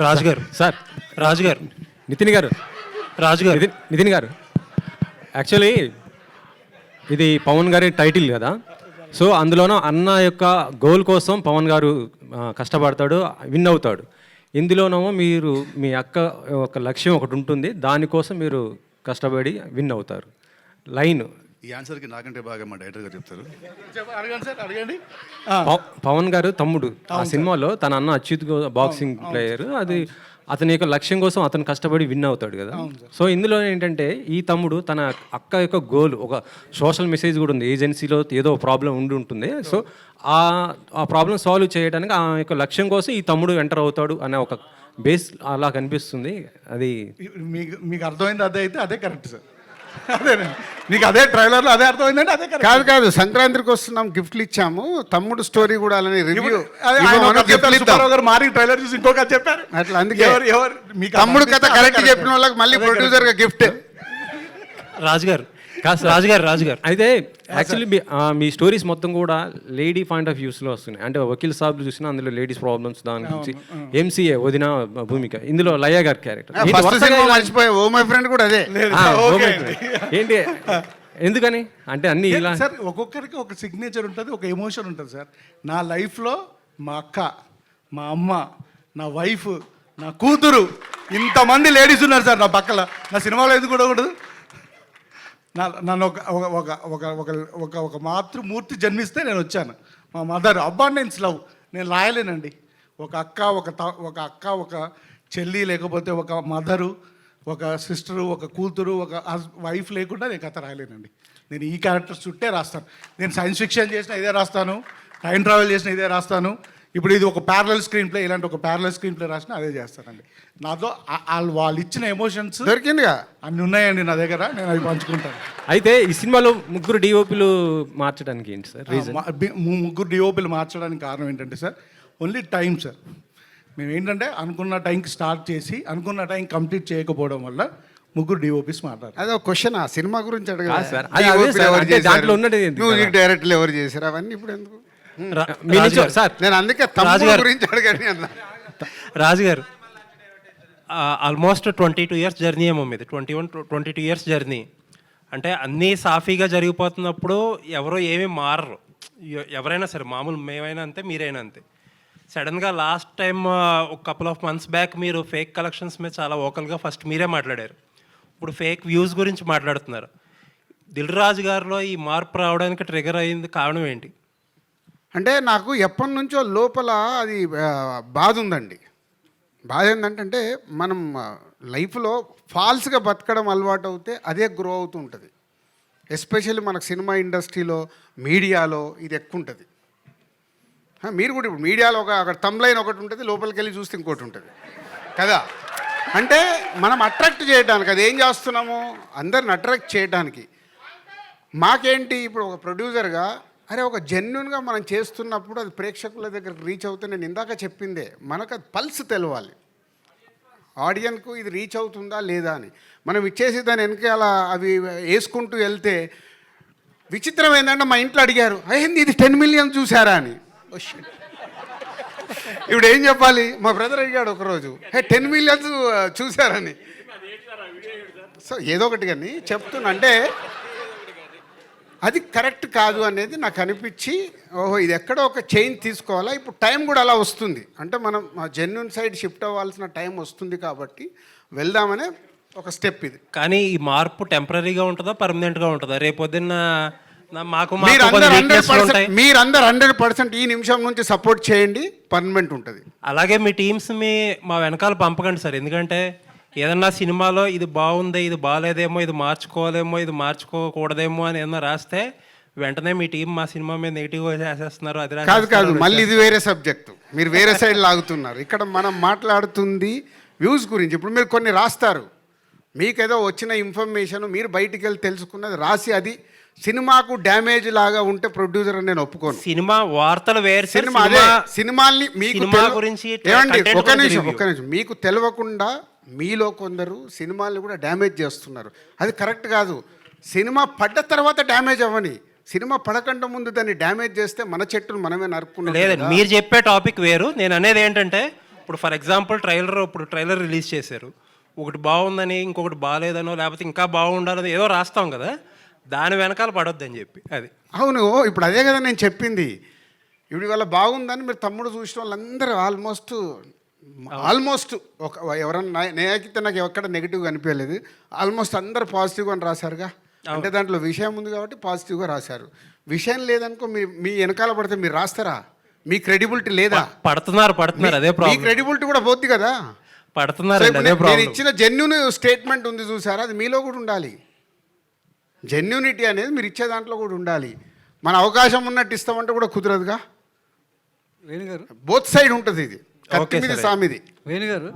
రాజు గారు సార్ రాజు గారు నితిన్ గారు రాజు గారు నితిన్ గారు యాక్చువల్లీ ఇది పవన్ గారి టైటిల్ కదా. సో అందులోనూ అన్న యొక్క గోల్ కోసం పవన్ గారు కష్టపడతాడు, విన్ అవుతాడు. ఇందులోనేమో మీరు మీ అక్క ఒక లక్ష్యం ఒకటి ఉంటుంది, దానికోసం మీరు కష్టపడి విన్ అవుతారు. లైన్ ఈ ఆన్సర్కి నాకంటే బాగా మా డైరెక్టర్ గారు చెప్తారు. అడగండి సార్, అడగండి. పవన్ గారు తమ్ముడు ఆ సినిమాలో తన అన్న అచ్యుత్ బాక్సింగ్ ప్లేయర్, అది అతని యొక్క లక్ష్యం కోసం అతను కష్టపడి విన్ అవుతాడు కదా. సో ఇందులో ఏంటంటే ఈ తమ్ముడు తన అక్క యొక్క గోల్, ఒక సోషల్ మెసేజ్ కూడా ఉంది, ఏజెన్సీలో ఏదో ప్రాబ్లం ఉండి ఉంటుంది. సో ఆ ప్రాబ్లం సాల్వ్ చేయడానికి ఆ యొక్క లక్ష్యం కోసం ఈ తమ్ముడు ఎంటర్ అవుతాడు అనే ఒక బేస్ అలా కనిపిస్తుంది. అది మీకు అర్థమైంది, అదే అయితే అదే కరెక్ట్ సార్. అదేనండి, మీకు అదే ట్రైలర్లో అదే అర్థమైందంటే అదే కరెక్ట్. కాదు సంక్రాంతికి వస్తున్నాం, గిఫ్ట్లు ఇచ్చాము, తమ్ముడు స్టోరీ కూడా అలానే రివ్యూ మారి ట్రైలర్ చూసి ఇంకొక చెప్పారు అట్లా. అందుకే మీకు తమ్ముడు కథ కరెక్ట్ చెప్పిన వాళ్ళకి మళ్ళీ ప్రొడ్యూసర్ గా గిఫ్ట్. రాజు గారు అయితే యాక్చువల్లీ మీ స్టోరీస్ మొత్తం కూడా లేడీ పాయింట్ ఆఫ్ వ్యూస్లో వస్తున్నాయి. అంటే వకీల్ సాబ్ చూసినా అందులో లేడీస్ ప్రాబ్లమ్స్, దాని గురించి ఎంసీఏ వదిన భూమిక, ఇందులో లయ గారి క్యారెక్టర్ మర్చిపోయా. ఓ మై ఫ్రెండ్ కూడా అదే. ఏంటి ఎందుకని అంటే అన్ని ఇలా సార్, ఒక్కొక్కరికి ఒక సిగ్నేచర్ ఉంటుంది, ఒక ఎమోషన్ ఉంటుంది సార్. నా లైఫ్లో మా అక్క, మా అమ్మ, నా వైఫ్, నా కూతురు, ఇంతమంది లేడీస్ ఉన్నారు సార్ నా పక్కల. నా సినిమాలో ఎందుకు కూడా ఉండదు? నన్ను ఒక మాతృమూర్తి జన్మిస్తే నేను వచ్చాను. మా మదర్ అబాండెన్స్ లవ్ నేను రాయలేనండి. ఒక అక్క, ఒక చెల్లి, లేకపోతే ఒక మదరు, ఒక సిస్టరు, ఒక కూతురు, ఒక వైఫ్ లేకుండా నేను కథ రాయలేనండి. నేను ఈ క్యారెక్టర్స్ చుట్టే రాస్తాను. నేను సైన్స్ ఫిక్షన్ చేసిన ఇదే రాస్తాను, టైం ట్రావెల్ చేసిన ఇదే రాస్తాను. ఇప్పుడు ఇది ఒక ప్యారలల్ స్క్రీన్ ప్లే, ఇలాంటి ఒక ప్యారలల్ స్క్రీన్ ప్లే రాసిన అదే చేస్తానండి. నాతో వాళ్ళు ఇచ్చిన ఎమోషన్స్ దొరికిందిగా అన్ని ఉన్నాయండి నా దగ్గర, నేను అవి పంచుకుంటాను. అయితే ఈ సినిమాలో ముగ్గురు డిఓపీలు మార్చడానికి ఏంటి సార్ రీజన్? ముగ్గురు డిఓపీలు మార్చడానికి కారణం ఏంటంటే సార్, ఓన్లీ టైం సార్. మేము ఏంటంటే అనుకున్న టైంకి స్టార్ట్ చేసి అనుకున్న టైం కంప్లీట్ చేయకపోవడం వల్ల ముగ్గురు డిఓపీస్ మాట్లాడారు. అదే ఒక క్వశ్చన్, ఆ సినిమా గురించి సార్ అడగాలి. దాంట్లో ఉన్నది మ్యూజిక్ డైరెక్టర్లు ఎవరు చేశారు అవన్నీ ఇప్పుడు ఎందుకు? సార్ నేను అందుకే తమ్ముడు గురించి అడగండి అన్న. రాజు గారు ఆల్మోస్ట్ 22 ఇయర్స్ జర్నీ ఏమో మీది, 22 ఇయర్స్ జర్నీ. అంటే అన్నీ సాఫీగా జరిగిపోతున్నప్పుడు ఎవరో ఏమీ మారరు, ఎవరైనా సరే, మామూలు మేమైనా అంతే, మీరైనా అంతే. సడన్గా లాస్ట్ టైం ఒక కపుల్ ఆఫ్ మంత్స్ బ్యాక్ మీరు ఫేక్ కలెక్షన్స్ మీద చాలా ఓకల్గా ఫస్ట్ మీరే మాట్లాడారు. ఇప్పుడు ఫేక్ వ్యూస్ గురించి మాట్లాడుతున్నారు. దిల్ రాజు గారిలో ఈ మార్పు రావడానికి ట్రిగర్ అయ్యింది కారణం ఏంటి? అంటే నాకు ఎప్పటి నుంచో లోపల అది బాధ ఉందండి. బాధ ఏంటంటే మనం లైఫ్లో ఫాల్స్గా బతకడం అలవాటు అవుతే అదే గ్రో అవుతూ ఉంటుంది. ఎస్పెషల్లీ మనకు సినిమా ఇండస్ట్రీలో, మీడియాలో ఇది ఎక్కువ ఉంటుంది. మీరు కూడా ఇప్పుడు మీడియాలో అక్కడ తమ్లైన్ ఒకటి ఉంటుంది, లోపలికి వెళ్ళి చూస్తే ఇంకోటి ఉంటుంది కదా. అంటే మనం అట్రాక్ట్ చేయడానికి, అది ఏం చేస్తున్నాము, అందరిని అట్రాక్ట్ చేయడానికి. మాకేంటి ఇప్పుడు ఒక ప్రొడ్యూసర్గా, అరే ఒక జెన్యున్గా మనం చేస్తున్నప్పుడు అది ప్రేక్షకుల దగ్గరికి రీచ్ అవుతే, నేను ఇందాక చెప్పిందే, మనకు అది పల్స్ తెలవాలి ఆడియన్కు, ఇది రీచ్ అవుతుందా లేదా అని. మనం ఇచ్చేసి దాని వెనకాల అవి వేసుకుంటూ వెళ్తే, విచిత్రం ఏంటంటే మా ఇంట్లో అడిగారు, అయ్యింది ఇది 10 million చూసారా అని. ఇప్పుడు ఏం చెప్పాలి? మా బ్రదర్ అడిగాడు ఒకరోజు, 10 million చూసారని. సో ఏదో ఒకటి కానీ చెప్తున్నా, అంటే అది కరెక్ట్ కాదు అనేది నాకు అనిపించి, ఓహో ఇది ఎక్కడో ఒక చేంజ్ తీసుకోవాలా. ఇప్పుడు టైం కూడా అలా వస్తుంది, అంటే మనం జెన్యున్ సైడ్ షిఫ్ట్ అవ్వాల్సిన టైం వస్తుంది కాబట్టి వెళ్దామనే ఒక స్టెప్ ఇది. కానీ ఈ మార్పు టెంపరీగా ఉంటుందా, పర్మనెంట్గా ఉంటుందా? రేపొద్దున్న మీరందరూ 100% ఈ నిమిషం నుంచి సపోర్ట్ చేయండి, పర్మనెంట్ ఉంటుంది. అలాగే మీ టీమ్స్ మా వెనకాల పంపకండి సార్. ఎందుకంటే ఏదన్నా సినిమాలో ఇది బాగుంది, ఇది బాగాలేదేమో, ఇది మార్చుకోలేమో, ఇది మార్చుకోకూడదేమో అని ఏదన్నా రాస్తే వెంటనే మీ టీం మా సినిమా మీద నెగిటివ్గా చేసేస్తున్నారు. అది కాదు మళ్ళీ ఇది వేరే సబ్జెక్టు, మీరు వేరే సైడ్ లాగుతున్నారు. ఇక్కడ మనం మాట్లాడుతుంది వ్యూస్ గురించి. ఇప్పుడు మీరు కొన్ని రాస్తారు, మీకేదో వచ్చిన ఇన్ఫర్మేషన్ మీరు బయటికి వెళ్ళి తెలుసుకున్నది రాసి అది సినిమాకు డ్యామేజ్ లాగా ఉంటే ప్రొడ్యూసర్ అని నేను ఒప్పుకోను. సినిమా వార్తలు వేరు, సినిమాల్ని మీకు గురించి ఏమండి, ఒక నిమిషం, మీకు తెలియకుండా మీలో కొందరు సినిమాల్ని కూడా డ్యామేజ్ చేస్తున్నారు. అది కరెక్ట్ కాదు. సినిమా పడ్డ తర్వాత డ్యామేజ్ అవ్వని, సినిమా పడకుండా ముందు దాన్ని డ్యామేజ్ చేస్తే మన చెట్టును మనమే నరుక్కున్నాం. లేదండి, మీరు చెప్పే టాపిక్ వేరు. నేను అనేది ఏంటంటే ఇప్పుడు ఫర్ ఎగ్జాంపుల్ ట్రైలర్ రిలీజ్ చేశారు, ఒకటి బాగుందని ఇంకొకటి బాగాలేదనో లేకపోతే ఇంకా బాగుండాలని ఏదో రాస్తాం కదా, దాని వెనకాల పడొద్దని చెప్పి అది. అవును, ఇప్పుడు అదే కదా నేను చెప్పింది. ఇప్పుడు ఇవాళ బాగుందని మీరు తమ్ముడు చూసిన వాళ్ళందరూ ఆల్మోస్ట్ ఒక ఎవరన్నా నేనైతే నాకు ఎక్కడ నెగిటివ్గా అనిపించలేదు. ఆల్మోస్ట్ అందరు పాజిటివ్గా అని రాశారుగా. అంటే దాంట్లో విషయం ఉంది కాబట్టి పాజిటివ్గా రాశారు. విషయం లేదనుకో మీ వెనకాల పడితే మీరు రాస్తారా? మీ క్రెడిబిలిటీ లేదా? పడుతున్నారు అదే మీ ప్రాబ్లం. క్రెడిబిలిటీ కూడా పోద్ది కదా. పడుతున్నారు సో ఇప్పుడు అదే నేను ప్రాబ్లం. ఇచ్చిన జెన్యున్ స్టేట్మెంట్ ఉంది చూసారా, అది మీలో కూడా ఉండాలి. జెన్యూనిటీ అనేది మీరు ఇచ్చే దాంట్లో కూడా ఉండాలి. మన అవకాశం ఉన్నట్టు ఇస్తామంటే కూడా కుదరదుగా. వేణుగారు బోత్ సైడ్ ఉంటుంది ఇది. ఓకే కత్తి మీద సరే. సామిది. వేణుగారు